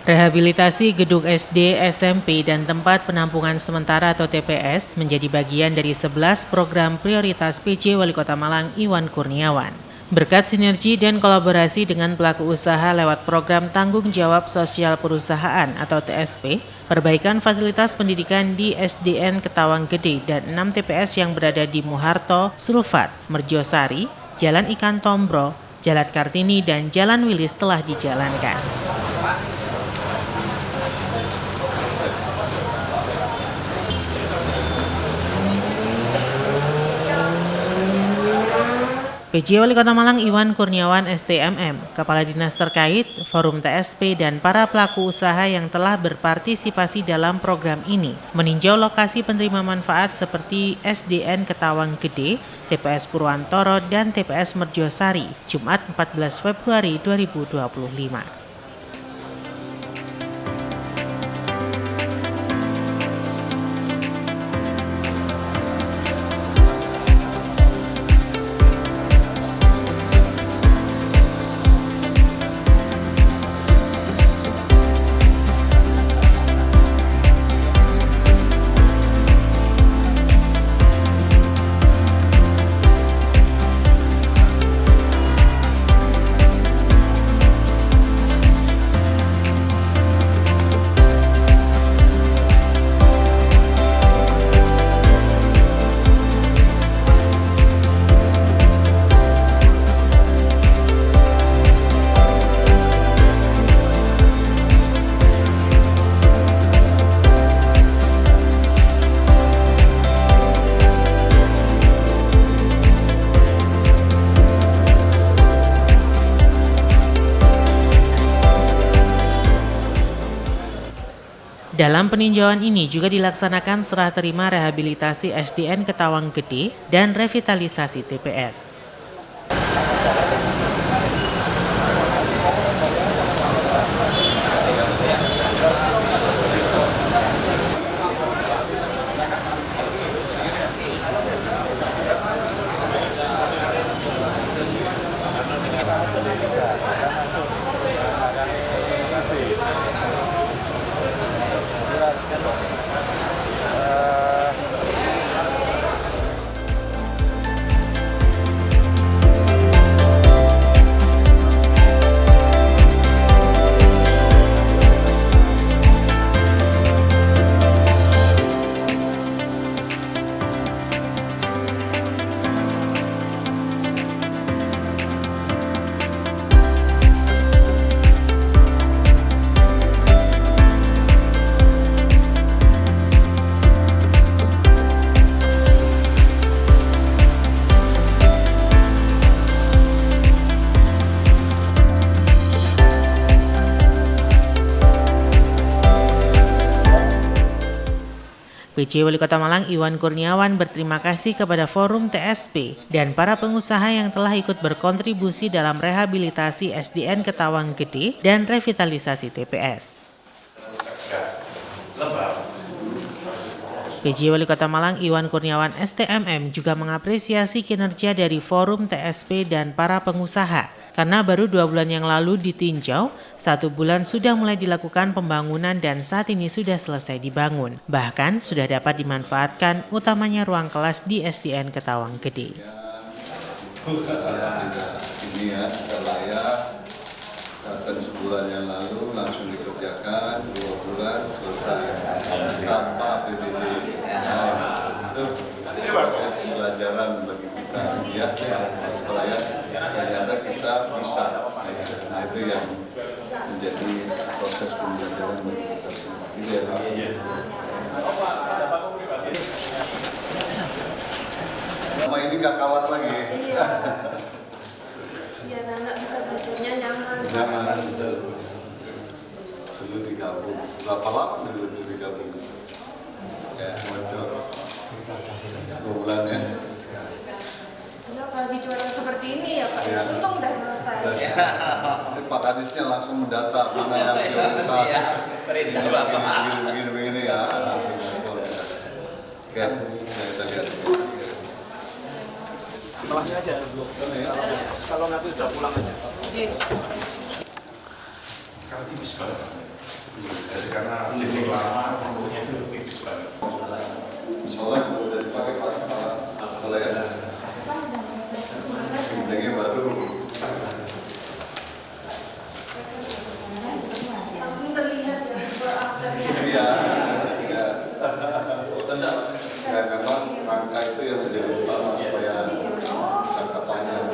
Rehabilitasi gedung SD, SMP, dan tempat penampungan sementara atau TPS menjadi bagian dari 11 program prioritas PJ Wali Kota Malang Iwan Kurniawan. Berkat sinergi dan kolaborasi dengan pelaku usaha lewat program Tanggung Jawab Sosial Perusahaan atau TSP, perbaikan fasilitas pendidikan di SDN Ketawang Gede dan 6 TPS yang berada di Muharto, Sulfat, Merjosari, Jalan Ikan Tombro, Jalan Kartini, dan Jalan Wilis telah dijalankan. PJ Wali Kota Malang Iwan Kurniawan STMM, Kepala Dinas terkait, Forum TSP, dan para pelaku usaha yang telah berpartisipasi dalam program ini meninjau lokasi penerima manfaat seperti SDN Ketawang Gede, TPS Purwantoro, dan TPS Merjosari, Jumat 14 Februari 2025. Dalam peninjauan ini juga dilaksanakan serah terima rehabilitasi SDN Ketawang Gede dan revitalisasi TPS. PJ Wali Kota Malang Iwan Kurniawan berterima kasih kepada Forum TSP dan para pengusaha yang telah ikut berkontribusi dalam rehabilitasi SDN Ketawang Gede dan revitalisasi TPS. PJ Wali Kota Malang Iwan Kurniawan STMM juga mengapresiasi kinerja dari Forum TSP dan para pengusaha. Karena baru 2 bulan yang lalu ditinjau, 1 bulan sudah mulai dilakukan pembangunan dan saat ini sudah selesai dibangun. Bahkan sudah dapat dimanfaatkan utamanya ruang kelas di SDN Ketawang Gede. Ini ya, sudah layak, datang sebulan yang lalu langsung dikerjakan, 2 bulan selesai tanpa APBD. Nah, itu pelajaran bagi kita ya, sekolah ya. Ternyata kita bisa, nah itu yang menjadi proses pembelajaran bagi kita. Gitu ya. Sama ini nggak kawat lagi. Iya. Biar anak bisa belajarnya nyaman. Nyaman, betul. Dulu digabung. Berapa lama dulu itu digabung? Ya, bocor. 2 bulan ya. Ya, apalagi cuaca seperti ini ya Pak. Ya. Untung udah selesai. Jadi Pak Kadisnya langsung mendata mana yang prioritas. Perintah Bapak. Begini ya, langsung skor. Oke, kita lihat. Setelahnya aja belum. Kalau nanti udah pulang aja. karena tipis banget. Jadi karena teknik lama, bumbunya itu tipis banget. Soalnya kalau udah dipakai kalau ya, bintangnya baru. Langsung terlihat ya before afternya. Iya, iya. Ya memang rangka itu yang menjadi utama supaya jangka panjang.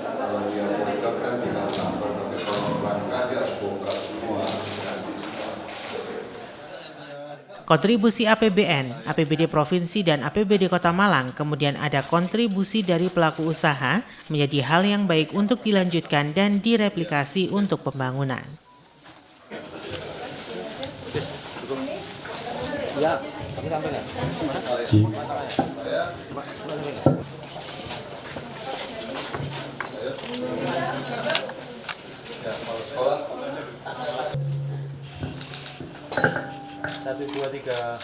Kalau dia bongkar kan tinggal tambah, tapi kalau rangka dia harus bongkar semua. Kontribusi APBN, APBD Provinsi dan APBD Kota Malang, kemudian ada kontribusi dari pelaku usaha menjadi hal yang baik untuk dilanjutkan dan direplikasi untuk pembangunan. Ya, kami sampaikan. Ya, kalau sekolah 1, 2, 3.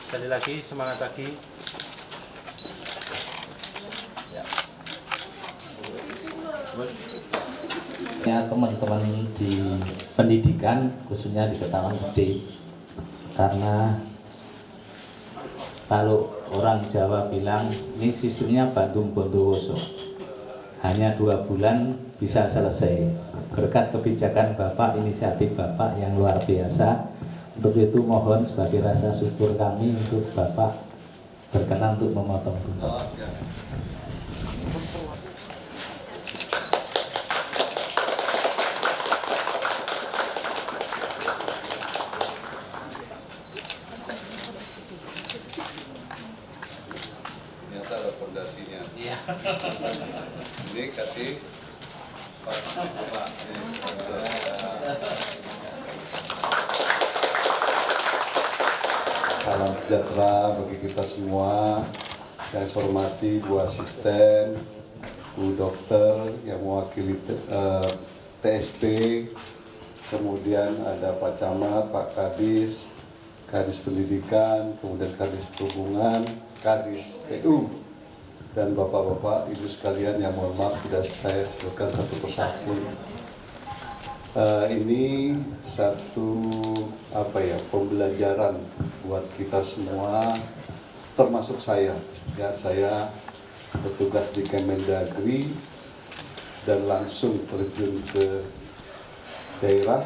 Sekali lagi semangat lagi. Ya, teman-teman di pendidikan khususnya di Kota Malang Gede, karena kalau orang Jawa bilang ini sistemnya Bandung Bondowoso, hanya 2 bulan bisa selesai berkat kebijakan Bapak, inisiatif Bapak yang luar biasa. Untuk itu mohon sebagai rasa syukur kami untuk Bapak berkenan untuk memotong tumpeng. ternyata ada fondasinya. Iya. Ini kasih Pak. Salam sejahtera bagi kita semua. Yang saya hormati Bu Asisten, Bu Dokter yang mewakili TSP, kemudian ada Pak Camat, Pak Kadis, Kadis Pendidikan, kemudian Kadis Perhubungan, Kadis PU, dan Bapak-Bapak, Ibu sekalian yang mohon maaf tidak saya sebutkan satu persatu. Ini satu pembelajaran buat kita semua, termasuk saya. Ya, saya bertugas di Kemendagri dan langsung terjun ke daerah,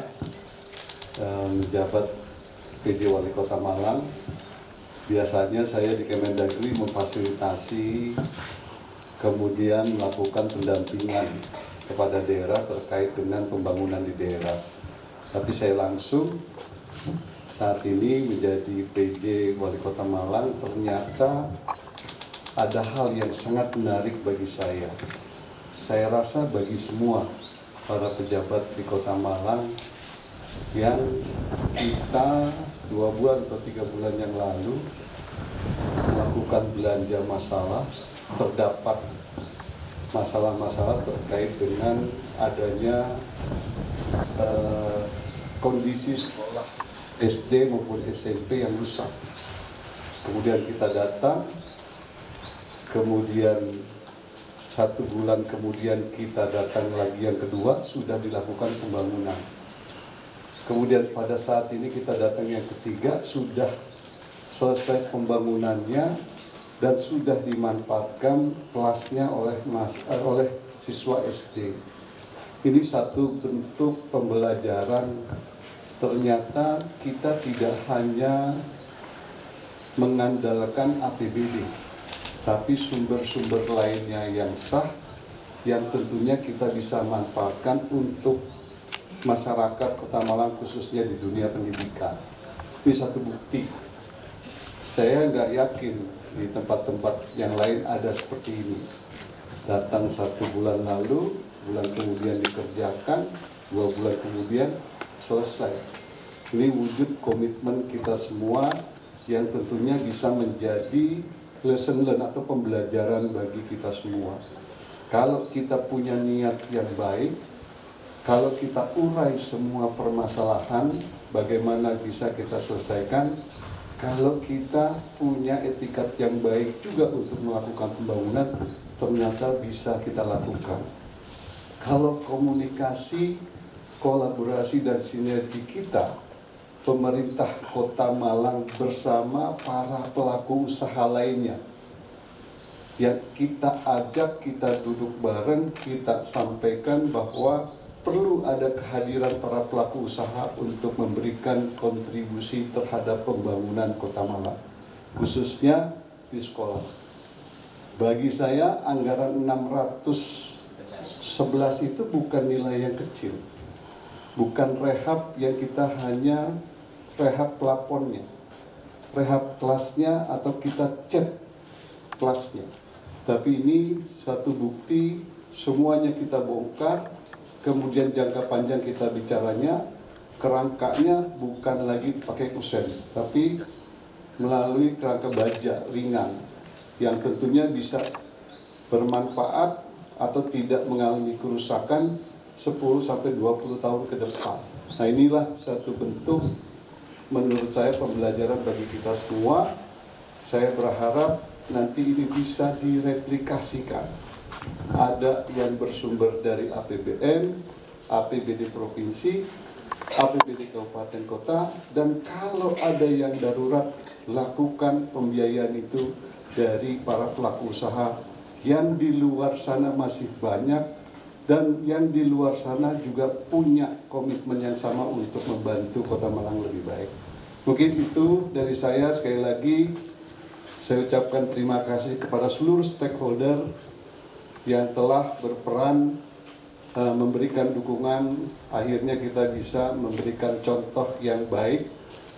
menjabat PJ Wali Kota Malang. Biasanya saya di Kemendagri memfasilitasi, kemudian melakukan pendampingan kepada daerah terkait dengan pembangunan di daerah. Tapi saya langsung saat ini menjadi PJ Wali Kota Malang, ternyata ada hal yang sangat menarik bagi saya. Saya rasa bagi semua para pejabat di Kota Malang yang kita 2 bulan atau 3 bulan yang lalu melakukan belanja masalah, terdapat masalah-masalah terkait dengan adanya kondisi sekolah SD maupun SMP yang rusak. Kemudian kita datang, kemudian 1 bulan kemudian kita datang lagi yang kedua, sudah dilakukan pembangunan. Kemudian pada saat ini kita datang yang ketiga, sudah selesai pembangunannya dan sudah dimanfaatkan kelasnya oleh siswa SD. Ini satu bentuk pembelajaran, ternyata kita tidak hanya mengandalkan APBD, tapi sumber-sumber lainnya yang sah, yang tentunya kita bisa manfaatkan untuk masyarakat Kota Malang khususnya di dunia pendidikan. Ini satu bukti. Saya nggak yakin di tempat-tempat yang lain ada seperti ini. Datang 1 bulan lalu, bulan kemudian dikerjakan, 2 bulan kemudian selesai. Ini wujud komitmen kita semua yang tentunya bisa menjadi lesson learn atau pembelajaran bagi kita semua. Kalau kita punya niat yang baik, kalau kita urai semua permasalahan, bagaimana bisa kita selesaikan. Kalau kita punya etikat yang baik juga untuk melakukan pembangunan, ternyata bisa kita lakukan. Kalau komunikasi kolaborasi dan sinergi kita, pemerintah Kota Malang bersama para pelaku usaha lainnya, yang kita ajak, kita duduk bareng, kita sampaikan bahwa perlu ada kehadiran para pelaku usaha untuk memberikan kontribusi terhadap pembangunan Kota Malang, khususnya di sekolah. Bagi saya anggaran 611 itu bukan nilai yang kecil, bukan rehab yang kita hanya rehab plafonnya, rehab kelasnya atau kita cat kelasnya. Tapi ini satu bukti semuanya kita bongkar, kemudian jangka panjang kita bicaranya, kerangkanya bukan lagi pakai kusen, tapi melalui kerangka baja ringan yang tentunya bisa bermanfaat atau tidak mengalami kerusakan 10-20 tahun ke depan. Nah, inilah satu bentuk menurut saya pembelajaran bagi kita semua. Saya berharap nanti ini bisa direplikasikan. Ada yang bersumber dari APBN, APBD provinsi, APBD kabupaten kota, dan kalau ada yang darurat, lakukan pembiayaan itu dari para pelaku usaha yang di luar sana masih banyak, dan yang di luar sana juga punya komitmen yang sama untuk membantu Kota Malang lebih baik. Mungkin itu dari saya. Sekali lagi saya ucapkan terima kasih kepada seluruh stakeholder yang telah berperan memberikan dukungan. Akhirnya kita bisa memberikan contoh yang baik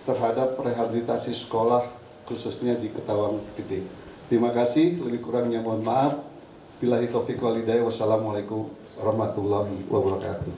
terhadap rehabilitasi sekolah khususnya di Ketawang Gede. Terima kasih, lebih kurangnya mohon maaf. Billahi taufiq wal hidayah. Wassalamualaikum warahmatullahi wabarakatuh.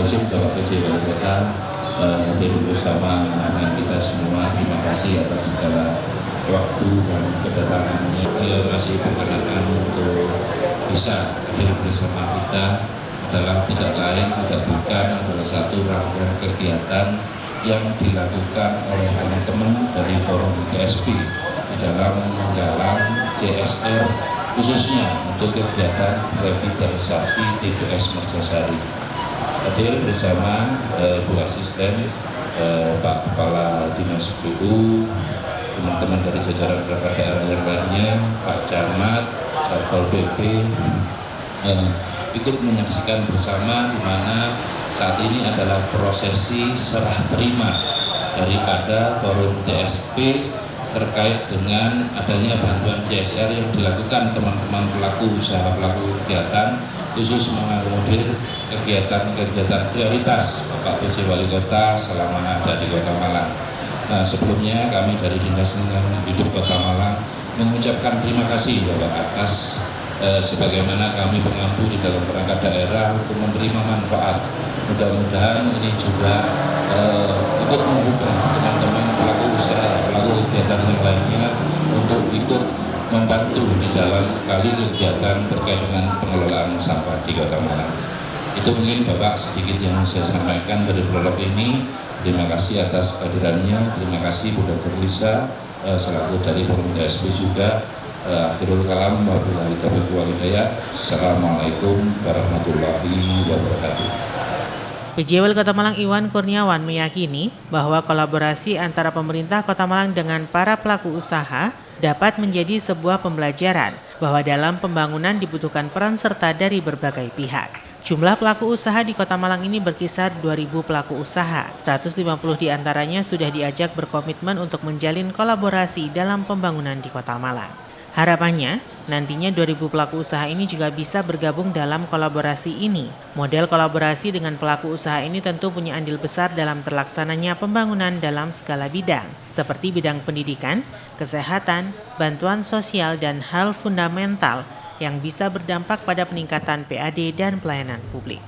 Izin Bapak PJ Wali Kota hadir bersama dengan kita semua. Terima kasih atas segala waktu dan kedatangannya. Dia masih berkenan untuk bisa hadir bersama kita dalam tidak lain tidak bukan adalah satu rangkaian kegiatan yang dilakukan oleh teman-teman dari Forum GSP di dalam menggalang CSR khususnya untuk kegiatan revitalisasi TPS Merjasari. Hadir bersama Bu Asisten, Pak Kepala Dinas PU, teman-teman dari jajaran perangkat daerah yang lainnya, Pak Camat, Satpol PP, ikut menyaksikan bersama di mana saat ini adalah prosesi serah terima daripada Forum TSP terkait dengan adanya bantuan CSR yang dilakukan teman-teman pelaku usaha, pelaku kegiatan, khusus mengakomodir kegiatan-kegiatan prioritas Bapak PJ Wali Kota selama ada di Kota Malang. Nah, sebelumnya kami dari Dinas Lingkungan Hidup Kota Malang mengucapkan terima kasih Bapak atas sebagaimana kami mengampu di dalam perangkat daerah untuk menerima manfaat. Mudah-mudahan ini juga ikut membuka teman-teman pelaku usaha, pelaku kegiatan yang lainnya untuk ikut membantu di dalam kali kegiatan terkait dengan pengelolaan sampah di Kota Malang. Itu mungkin Bapak sedikit yang saya sampaikan dari prolog ini. Terima kasih atas kehadirannya, terima kasih Bu Dr. Lisa selaku dari Forum TSP juga. Akhirul kalam wabillahi taufiq wal hidayah. Assalamualaikum warahmatullahi wabarakatuh. PJ Wali Kota Malang Iwan Kurniawan meyakini bahwa kolaborasi antara pemerintah Kota Malang dengan para pelaku usaha dapat menjadi sebuah pembelajaran bahwa dalam pembangunan dibutuhkan peran serta dari berbagai pihak. Jumlah pelaku usaha di Kota Malang ini berkisar 2.000 pelaku usaha. 150 diantaranya sudah diajak berkomitmen untuk menjalin kolaborasi dalam pembangunan di Kota Malang. Harapannya, nantinya 2.000 pelaku usaha ini juga bisa bergabung dalam kolaborasi ini. Model kolaborasi dengan pelaku usaha ini tentu punya andil besar dalam terlaksananya pembangunan dalam segala bidang, seperti bidang pendidikan, kesehatan, bantuan sosial, dan hal fundamental yang bisa berdampak pada peningkatan PAD dan pelayanan publik.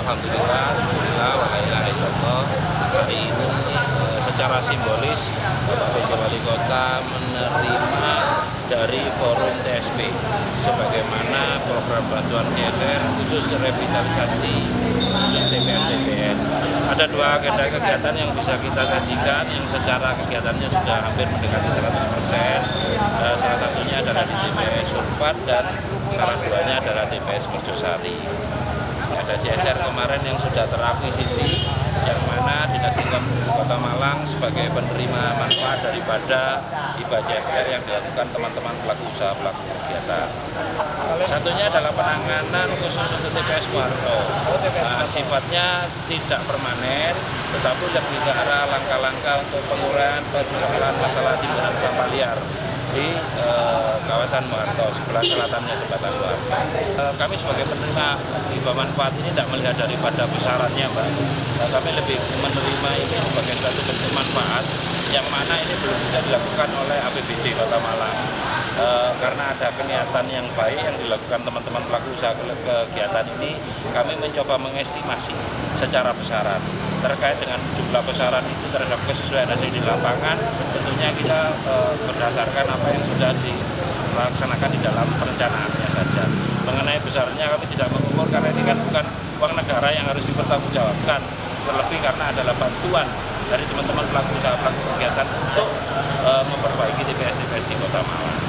Alhamdulillah, walhamdulillah, hari ini secara simbolis Bapak PJ Wali Kota menerima dari Forum TSP sebagaimana program bantuan GSR khusus revitalisasi khusus TPS. Ada dua agenda kegiatan yang bisa kita sajikan yang secara kegiatannya sudah hampir mendekati 100%. Salah satunya adalah di TPS Surpat dan salah duanya adalah TPS Merjosari. Ada CSR kemarin yang sudah terakuisisi, yang mana Dinas Lingkungan Hidup Kota Malang sebagai penerima manfaat daripada IBA CSR yang dilakukan teman-teman pelaku usaha, pelaku kegiatan. Satunya adalah penanganan khusus untuk TPS Muharto. Sifatnya tidak permanen, tetapi lebih ke arah langkah-langkah untuk pengurangan persoalan masalah timbunan sampah liar di kawasan Muharto, sebelah selatannya Jembatan Muharto. Kami sebagai penerima hibah manfaat ini tidak melihat daripada besarannya, Mbak. Kami lebih menerima ini sebagai suatu bentuk manfaat yang mana ini belum bisa dilakukan oleh APBD Kota Malang. Karena ada niatan yang baik yang dilakukan teman-teman pelaku usaha kegiatan ini, kami mencoba mengestimasi secara besaran. Terkait dengan jumlah besaran itu terhadap kesesuaian hasil di lapangan, tentunya kita berdasarkan apa yang sudah dilaksanakan di dalam perencanaannya saja. Mengenai besarnya kami tidak mengukur karena ini kan bukan uang negara yang harus dipertanggungjawabkan, terlebih karena adalah bantuan dari teman-teman pelaku usaha, pelaku kegiatan untuk memperbaiki TPS-TPS di Kota Malang.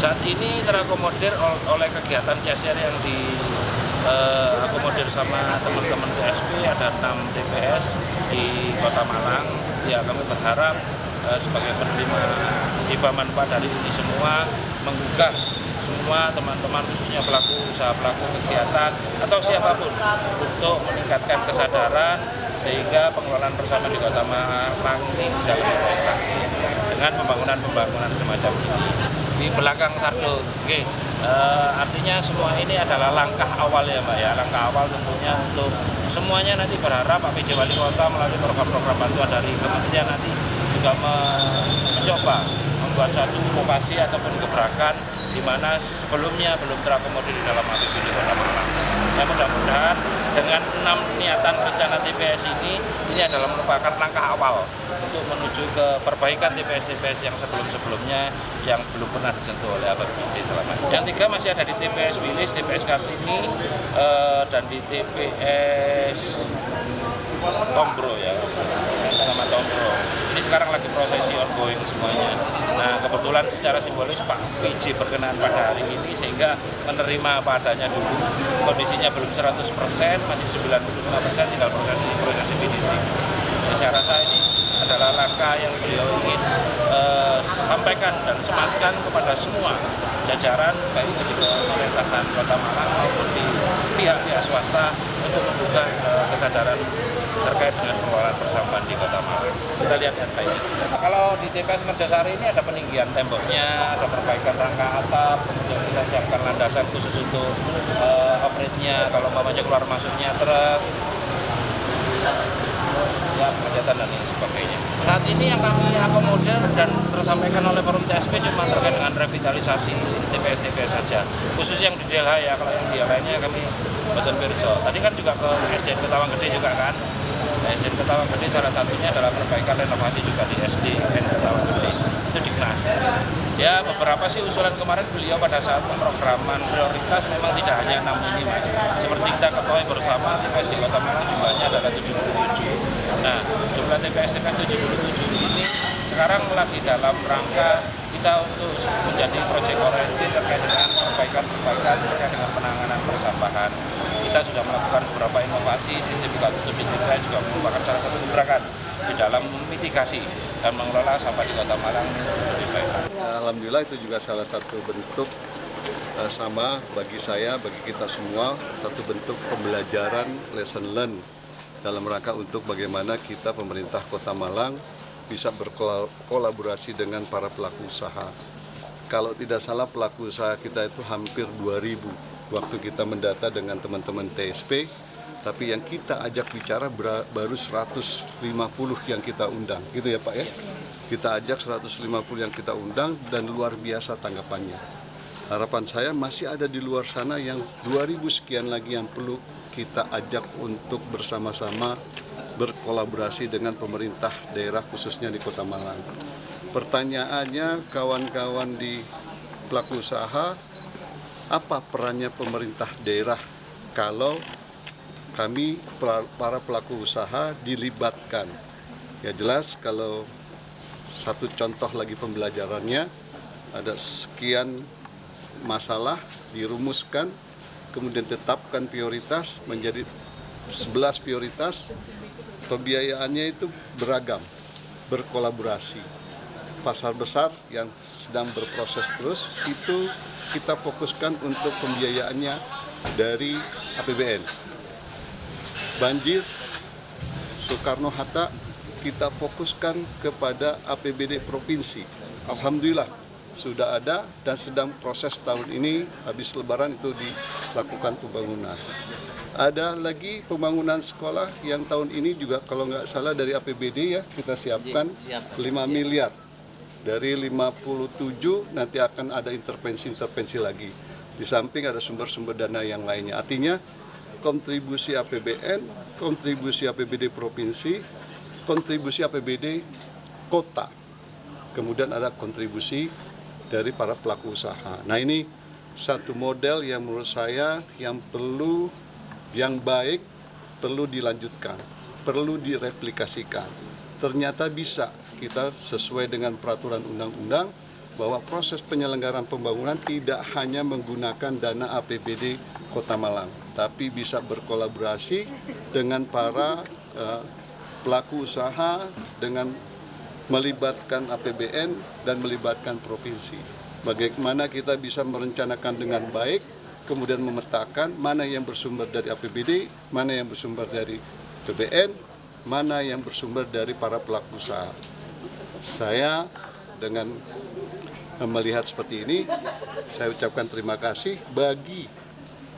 Saat ini terakomodir oleh kegiatan CSR yang akomodir sama teman-teman TSP, ada 6 TPS di Kota Malang. Ya, kami berharap sebagai penerima hibah manfaat dari ini semua menggugah semua teman-teman khususnya pelaku usaha, pelaku kegiatan atau siapapun untuk meningkatkan kesadaran sehingga pengelolaan bersama di Kota Malang ini bisa lebih baik lagi dengan pembangunan semacam ini. Di belakang Sardo, artinya semua ini adalah langkah awal ya Mbak ya, langkah awal tentunya untuk semuanya nanti berharap Pak PJ Wali Kota melalui program-program bantuan dari kementerian nanti juga mencoba membuat satu inovasi ataupun gebrakan di mana sebelumnya belum terakomodir di dalam APBD Kota Malang. Ya mudah-mudahan dengan 6 niatan rencana TPS ini adalah merupakan langkah awal untuk menuju ke perbaikan TPS-TPS yang sebelum-sebelumnya yang belum pernah disentuh oleh APBD selama ini. Yang 3 masih ada di TPS Wilis, TPS Kartini, dan di TPS Tombro ya, nama Tombro. Ini sekarang lagi prosesi ongoing semuanya. Nah kebetulan secara simbolis Pak PJ berkenan pada hari ini sehingga menerima apa adanya dulu. Kondisinya belum 100%, masih 95%, tinggal prosesi finishing. Jadi saya rasa ini adalah langkah yang beliau ingin sampaikan dan sematkan kepada semua jajaran baik itu di pemerintahan Kota Malang maupun di pihak-pihak swasta untuk membuka kesadaran terkait dengan pengelolaan persampahan di Kota Malang. Kita lihat yang baiknya saja. Kalau di TPS Merjasari ini ada peninggian temboknya, ada perbaikan rangka atap, kemudian kita siapkan landasan khusus untuk operate-nya, kalau umpamanya keluar masuknya truk, ya kemacetan dan lain sebagainya. Saat ini yang kami akomodir dan tersampaikan oleh Forum TSP cuma terkait dengan revitalisasi TPS-TPS saja. Khusus yang di DLH ya, kalau yang di lainnya kami betul perso. Tadi kan juga ke SDN Ketawang Gede juga kan. SDN Ketawang Gede salah satunya adalah perbaikan renovasi juga di SDN Ketawang Gede. Itu Dignas. Ya beberapa sih usulan kemarin beliau pada saat pemrograman prioritas memang tidak hanya 6 ini Mas. Seperti kita ketahui bersama TPS di Kota Malang jumlahnya adalah 77. Nah jumlah TPS 77 ini sekarang lagi dalam rangka kita untuk menjadi project oriented terkait dengan perbaikan terkait dengan penanganan persampahan. Kita sudah melakukan beberapa inovasi, sistem buka tutup digital juga merupakan salah satu gebrakan di dalam mitigasi dan mengelola sampah di Kota Malang lebih baik. Alhamdulillah itu juga salah satu bentuk sama bagi saya, bagi kita semua, satu bentuk pembelajaran lesson learn dalam rangka untuk bagaimana kita pemerintah Kota Malang bisa berkolaborasi dengan para pelaku usaha. Kalau tidak salah pelaku usaha kita itu hampir 2.000 waktu kita mendata dengan teman-teman TSP, tapi yang kita ajak bicara baru 150 yang kita undang, gitu ya Pak ya. Kita ajak 150 yang kita undang dan luar biasa tanggapannya. Harapan saya masih ada di luar sana yang 2.000 sekian lagi yang perlu kita ajak untuk bersama-sama berkolaborasi dengan pemerintah daerah khususnya di Kota Malang. Pertanyaannya kawan-kawan di pelaku usaha, apa perannya pemerintah daerah kalau kami para pelaku usaha dilibatkan? Ya jelas kalau satu contoh lagi pembelajarannya, ada sekian masalah dirumuskan, kemudian tetapkan prioritas menjadi 11 prioritas, pembiayaannya itu beragam, berkolaborasi. Pasar besar yang sedang berproses terus, itu kita fokuskan untuk pembiayaannya dari APBN. Banjir, Soekarno-Hatta, kita fokuskan kepada APBD provinsi. Alhamdulillah sudah ada dan sedang proses tahun ini, habis lebaran itu dilakukan pembangunan. Ada lagi pembangunan sekolah yang tahun ini juga kalau nggak salah dari APBD ya, kita siapkan 5 miliar. Dari 57 nanti akan ada intervensi-intervensi lagi. Di samping ada sumber-sumber dana yang lainnya. Artinya kontribusi APBN, kontribusi APBD provinsi, kontribusi APBD kota. Kemudian ada kontribusi dari para pelaku usaha. Nah ini satu model yang menurut saya yang baik, perlu dilanjutkan, perlu direplikasikan. Ternyata bisa kita sesuai dengan peraturan undang-undang bahwa proses penyelenggaraan pembangunan tidak hanya menggunakan dana APBD Kota Malang, tapi bisa berkolaborasi dengan para pelaku usaha dengan melibatkan APBN dan melibatkan provinsi. bagaimana kita bisa merencanakan dengan baik, kemudian memetakan mana yang bersumber dari APBD, mana yang bersumber dari PBN, mana yang bersumber dari para pelaku usaha. Saya dengan melihat seperti ini, saya ucapkan terima kasih bagi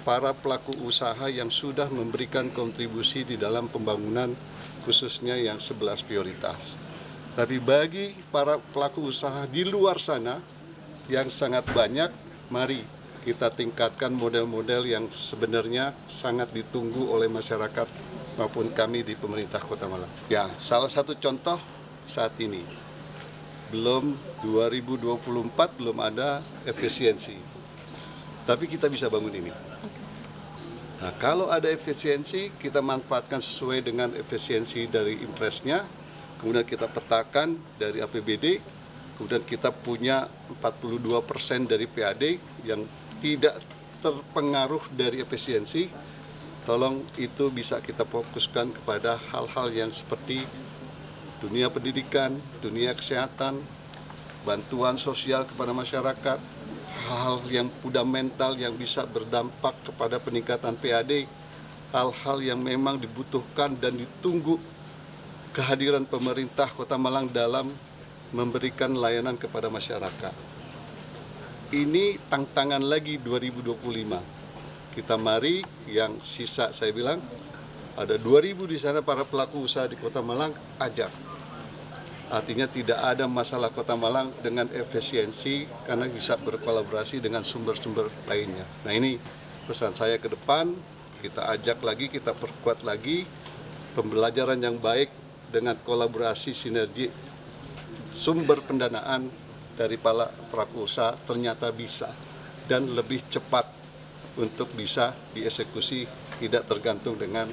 para pelaku usaha yang sudah memberikan kontribusi di dalam pembangunan khususnya yang 11 prioritas. Tapi bagi para pelaku usaha di luar sana yang sangat banyak, mari kita tingkatkan model-model yang sebenarnya sangat ditunggu oleh masyarakat maupun kami di pemerintah Kota Malang. Ya, salah satu contoh saat ini, belum 2024 belum ada efisiensi. Tapi kita bisa bangun ini. Nah, kalau ada efisiensi, kita manfaatkan sesuai dengan efisiensi dari impresnya, kemudian kita petakan dari APBD, kemudian kita punya 42% dari PAD yang tidak terpengaruh dari efisiensi. Tolong itu bisa kita fokuskan kepada hal-hal yang seperti dunia pendidikan, dunia kesehatan, bantuan sosial kepada masyarakat, hal-hal yang fundamental yang bisa berdampak kepada peningkatan PAD, hal-hal yang memang dibutuhkan dan ditunggu kehadiran pemerintah Kota Malang dalam memberikan layanan kepada masyarakat. Ini tantangan lagi 2025. Kita mari yang sisa saya bilang, ada 2.000 di sana para pelaku usaha di Kota Malang, ajak. Artinya tidak ada masalah Kota Malang dengan efisiensi karena bisa berkolaborasi dengan sumber-sumber lainnya. Nah ini pesan saya ke depan, kita ajak lagi, kita perkuat lagi pembelajaran yang baik dengan kolaborasi sinergi sumber pendanaan dari para pelaku usaha ternyata bisa dan lebih cepat untuk bisa dieksekusi, tidak tergantung dengan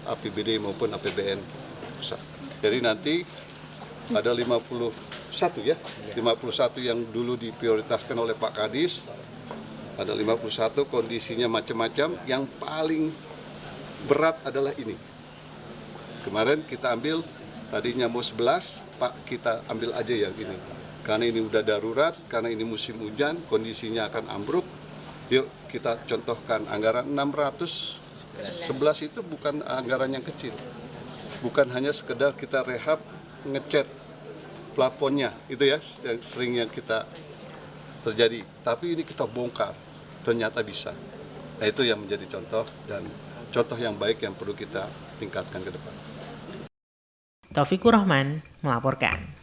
APBD maupun APBN pusat. Jadi nanti ada 51 ya, 51 yang dulu diprioritaskan oleh Pak Kadis, ada 51 kondisinya macam-macam, yang paling berat adalah ini. Kemarin kita ambil, tadinya mau 11, Pak kita ambil aja yang ini. Karena ini udah darurat, karena ini musim hujan, kondisinya akan ambruk, yuk kita contohkan anggaran 611 itu bukan anggaran yang kecil. Bukan hanya sekedar kita rehab, ngecat plafonnya, itu ya yang kita terjadi. Tapi ini kita bongkar, ternyata bisa. Nah itu yang menjadi contoh dan contoh yang baik yang perlu kita tingkatkan ke depan. Taufikur Rahman melaporkan.